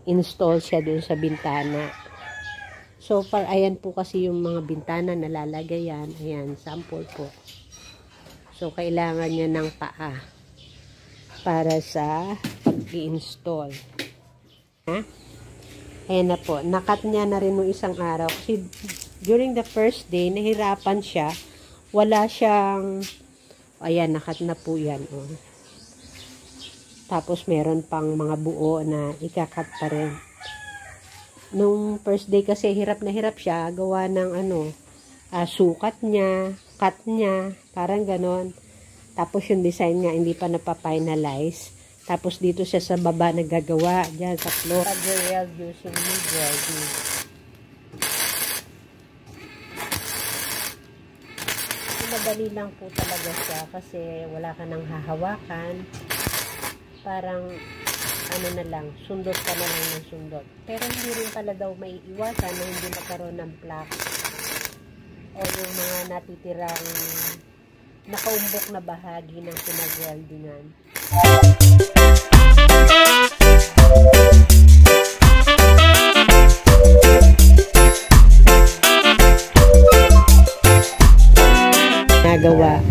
install siya dun sa bintana. So far, ayan po kasi yung mga bintana na lalagayan. Ayan, sample po. So, kailangan niya ng paa para sa pag-i-install. Ayan na po. Nakat niya na rin nung isang araw. Kasi during the first day, nahirapan siya. Wala siyang... Ayan, nakat na po yan. Oh. Tapos, meron pang mga buo na ikakat pa rin. Nung first day kasi, hirap na hirap siya. Gawa ng sukat niya, cut niya, parang ganon. Tapos, yung design nga, hindi pa napapinalize. Tapos, dito siya sa baba nagagawa. Diyan, sa floor. Pag-weld using MIG welding. Madali lang po talaga siya kasi wala ka nang hahawakan. Parang na lang, sundot ka na lang ng sundot. Pero hindi rin pala daw maiiwasan na hindi magkaroon ng plaque o yung mga natitirang nakaumbok na bahagi ng pinag-weldingan. Nagawa.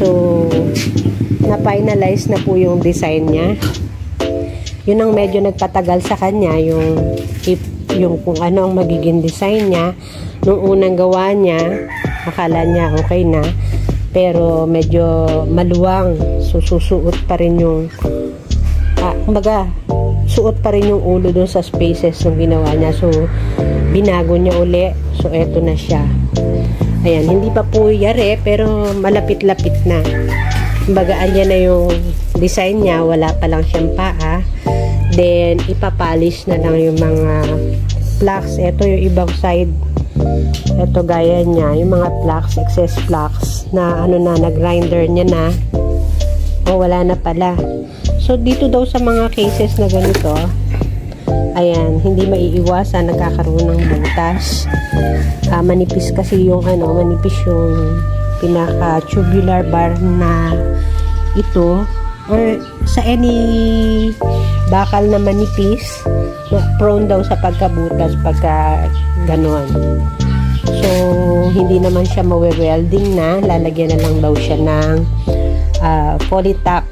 So, na-finalize na po yung design niya. Yun ang medyo nagpatagal sa kanya, yung kung ano ang magiging design niya. Nung unang gawa niya, akala niya okay na, pero medyo maluwang. So, susuot pa rin yung kumbaga, suot pa rin yung ulo dun sa spaces ng ginawa niya. So, binago niya uli. So, eto na siya. Ayan, hindi pa po yari, pero malapit-lapit na. Kumbaga, andyan na yung design niya, wala pa lang siyang paa. Then, ipapolish na lang yung mga plaques. Ito yung ibang side. Ito gaya niya, yung mga plaques, excess plaques na na-grinder niya na. O, wala na pala. So, dito daw sa mga cases na ganito, ayan, hindi maiiwasan, nagkakaroon ng butas. Manipis kasi yung manipis yung pinaka-tubular bar na ito, or sa any bakal na manipis, prone daw sa pagkabutas pagka ganon. So, hindi naman siya mawe-welding na, lalagyan na lang daw siya ng polytack,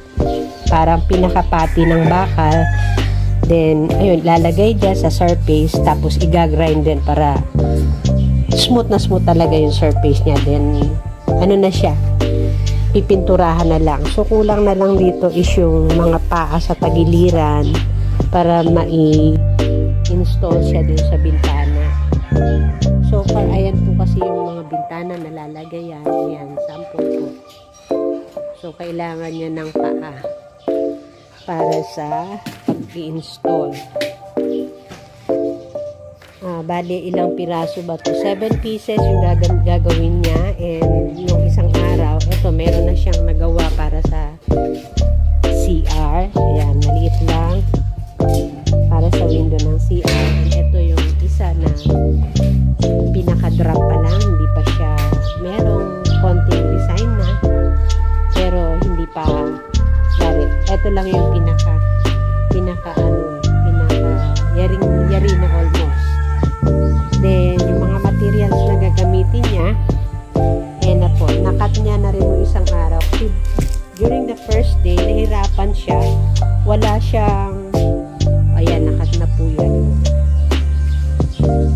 parang pinakapati ng bakal. Then, ayun, lalagay dyan sa surface, tapos igagrind din para smooth na smooth talaga yung surface niya. Then, na siya, pipinturahan na lang. So, kulang na lang dito is yung mga paa sa tagiliran para mai-install siya dun sa bintana. So far, ayan po kasi yung mga bintana na lalagayan. Ayan, sample po. So, kailangan niya ng paa para sa pag-i-install. Bali, ilang piraso ba to? 7 pieces yung gagawin niya, and yung isang araw, ito, meron na siyang nagawa para sa CR. Ayan, maliit lang para sa window ng CR. And ito yung isa na pinaka-drop pa lang, hindi pa siya, merong konting design na, pero hindi pa ito lang yung yari na almost. Then, yung mga materials na gagamitin niya, na po, nakat niya na rin yung isang araw. Kasi during the first day, nahirapan siya. Wala siyang, ayan, nakat na po yan.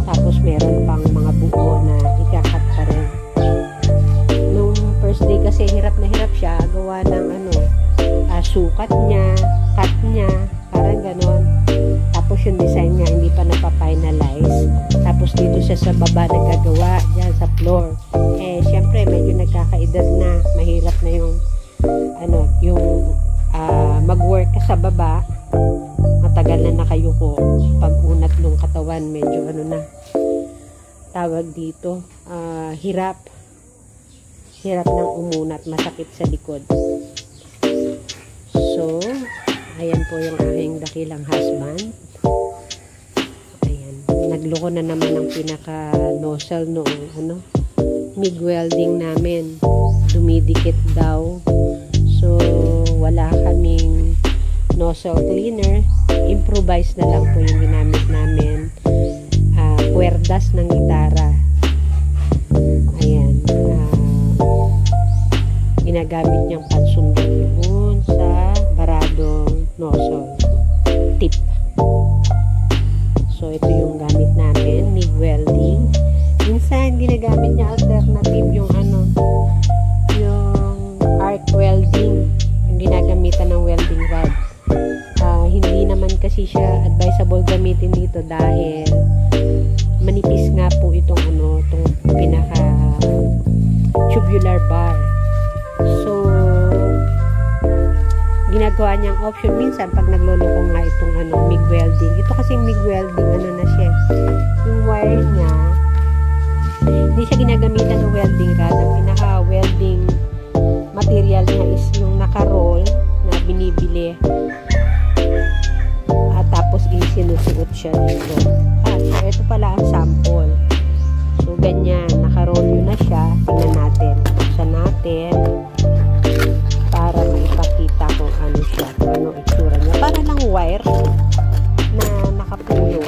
Tapos, meron pang mga buo na ikakat pa rin. Nung first day kasi, hirap na hirap siya. Gawa ng sukat niya, cut niya, parang ganon. Tapos yung design niya hindi pa napapinalize. Tapos dito siya sa baba nagagawa, dyan sa floor. Syempre medyo nagkakaedad na, mahirap na yung mag-work ka sa baba, matagal na nakayuko. Pag unat ng katawan, medyo tawag dito, hirap ng umunat, masakit sa likod. So, ayan po yung aking dakilang husband. Ayan. Nagloko na naman ang pinaka-nozzle noong MIG welding namin. Dumidikit daw. So, wala kaming nozzle cleaner. Improvise na lang po yung ginamit namin. Kwerdas ng gitara. Ayan. Ginagamit niyang pansundot yun sa baradong nozzle tip. So, ito yung gamit namin, MIG welding. Minsan, ginagamit niya alternative yung yung arc welding, yung ginagamitan ng welding rod. Hindi naman kasi siya advisable gamitin dito dahil manipis nga po itong itong pinaka tubular bar. So, ginagawa niyang option minsan pag nagloloko nga itong MIG welding. Ito kasi MIG welding, na siya. Yung wire niya, hindi siya ginagamitan ng welding rod. Ang pinaka welding material niya is yung naka-roll na binibili. Tapos isinusuot siya dito. So ito pala ang sample. So ganyan, naka-roll yun na siya. Tingnan natin. Buksan natin para maipakita kung ano siya, kung ano itsura niya. Para lang wire na nakapulo,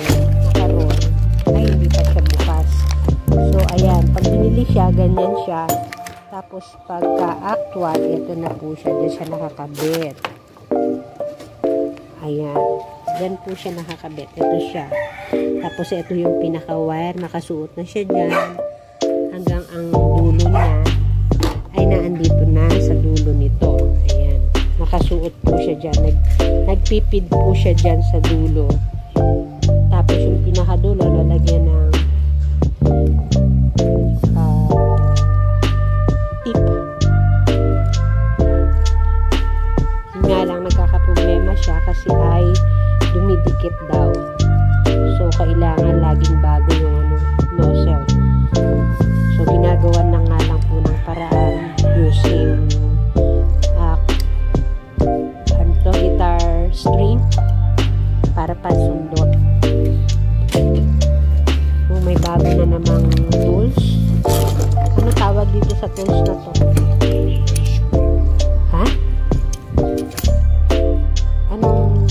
naka-roll, na hindi pa siya bukas. So ayan, pag binili siya, ganyan siya. Tapos pagka-actual, ito na po siya. Diyan siya nakakabit. Ayan. Diyan po siya nakakabit. Ito siya. Tapos ito yung pinaka-wire. Nakasuot na siya dyan. Hanggang ang dulo niya ay naandito na sa dulo nito. Ayan. Nakasuot po siya dyan. Nagpipid po siya dyan sa dulo. Tapos yung pinaka-dulo, lalagyan ng tip. Nga lang, nagkakaproblema siya kasi ay dumidikit daw. So, kailangan laging bago yung nozzle. So, ginagawa na nga lang po ng paraan using guitar string para pansundot. Kung may bago na namang tools. Ano tawag dito sa tools na to? Ha?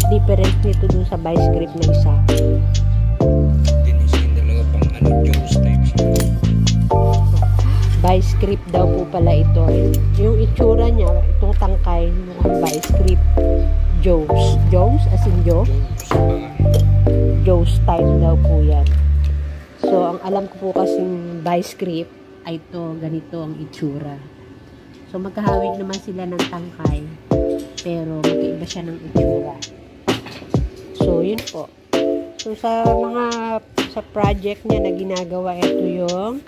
Different nito dun sa vice grip na isa. Dinisin talaga pang Jaws type siya. Vice grip daw po pala ito. Yung itsura niya, itong tangkay ng vice grip. Jaws. Jaws? As in Joe? Jaws type daw po yan. So, ang alam ko po kasing vice grip ay ito, ganito ang itsura. So, magkahawig naman sila ng tangkay. Pero, magkaiba siya ng itsura. So, yun po. So, sa project niya na ginagawa, ito yung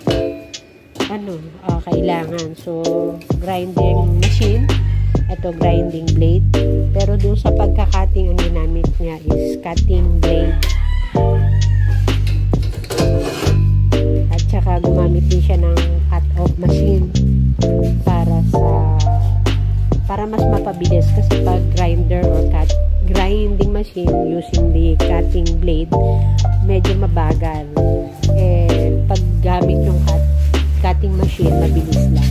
kailangan. So, grinding machine. Ito, grinding blade. Pero dun sa pagka-cutting, ang ginamit niya is cutting blade. At saka, gumamit din siya ng cut-off machine para mas mapabilis. Kasi pag grinder or grinding machine using the cutting blade, medyo mabagal. Pag gamit yung cutting machine, mabilis lang.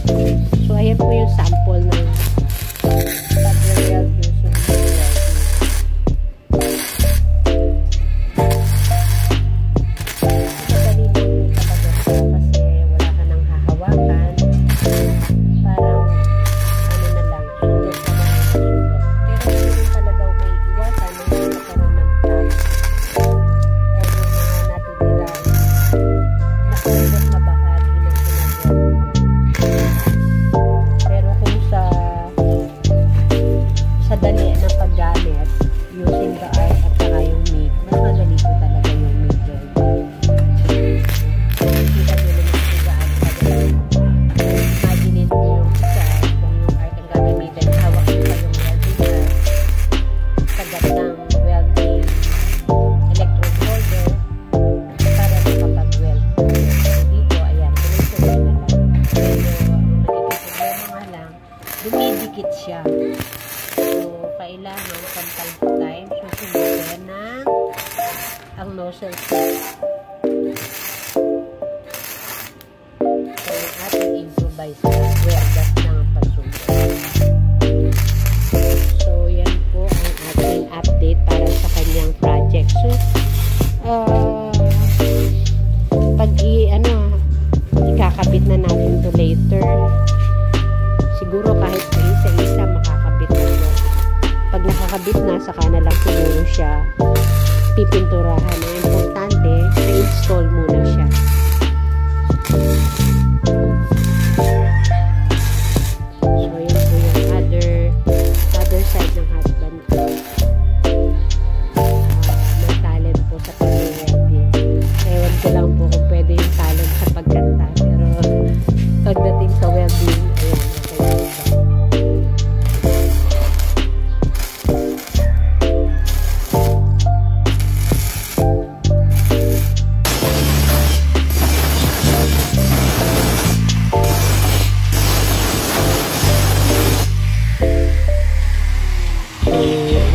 So, ayan po yung sample ng pag-weld using the welding. Madali lang yung kapag-weld kasi wala ka nang hahawakan. Parang na lang, sundot na lang sundot. Pero hindi pala daw may iwasan na yung nagkaroon ng plug. O yung mga natitirang nakasundot na bahagi ng pinag-weld. Pero kung sa dali ng paggamit using the arc at saka yung MIG, mas madali po talaga yung MIG welding. Kita nyo naman kung saan pag-weld. Imaginin mo yung kung yung arc ang gagamitan, hawak mo pa yung welding rod, sagat ng welding electrode holder para makapag-weld. So dito, ayan, tuloy-tuloy na lang. Pero ang nagiging problema nga lang, dumidikit siya. So, kailangan from time to time, susunod na ang nozzle tip. So, yung ating improvise na werdas ng pansundot. So, yan po ang ating sa kanyang project. So, pag ikakabit na natin to later, siguro kahit isa-isa makakabit na to. Pag nakakabit na, saka na lang siguro siya pipinturahan. Ang importante, i-install muna siya. So, yun po yung other side ng husband ko. May talent po sa pag-wedding. Ewan ko lang po kung pwede yung talent sa pagkanta. Pero, pagdating sa wedding, ayan, okay.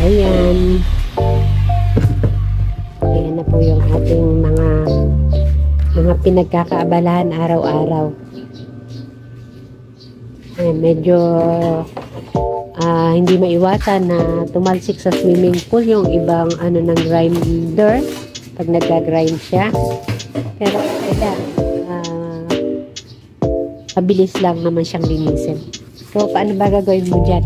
Ayan. Ayan na po yung ating mga pinagkakaabalahan araw-araw. Ayan, medyo hindi maiwasan na tumalsik sa swimming pool yung ibang ng grinder pag nagka-grind siya. Pero ayan, mabilis lang naman siyang linisin. So, paano ba gagawin mo dyan?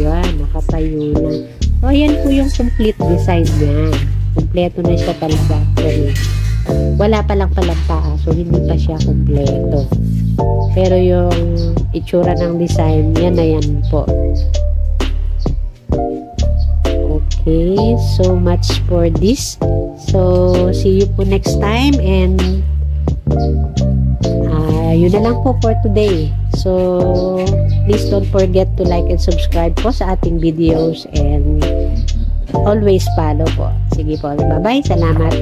Ayan, nakatayo na. So, ayan po yung complete design niya. Kompleto na siya talaga. Wala pa lang palang paa. So, hindi pa siya kompleto. Pero yung itsura ng design, yan na yan po. Okay, so much for this. So, see you po next time. And, yun na lang po for today. So, please don't forget to like and subscribe po sa ating videos and always follow po. Sige po. Bye-bye. Salamat.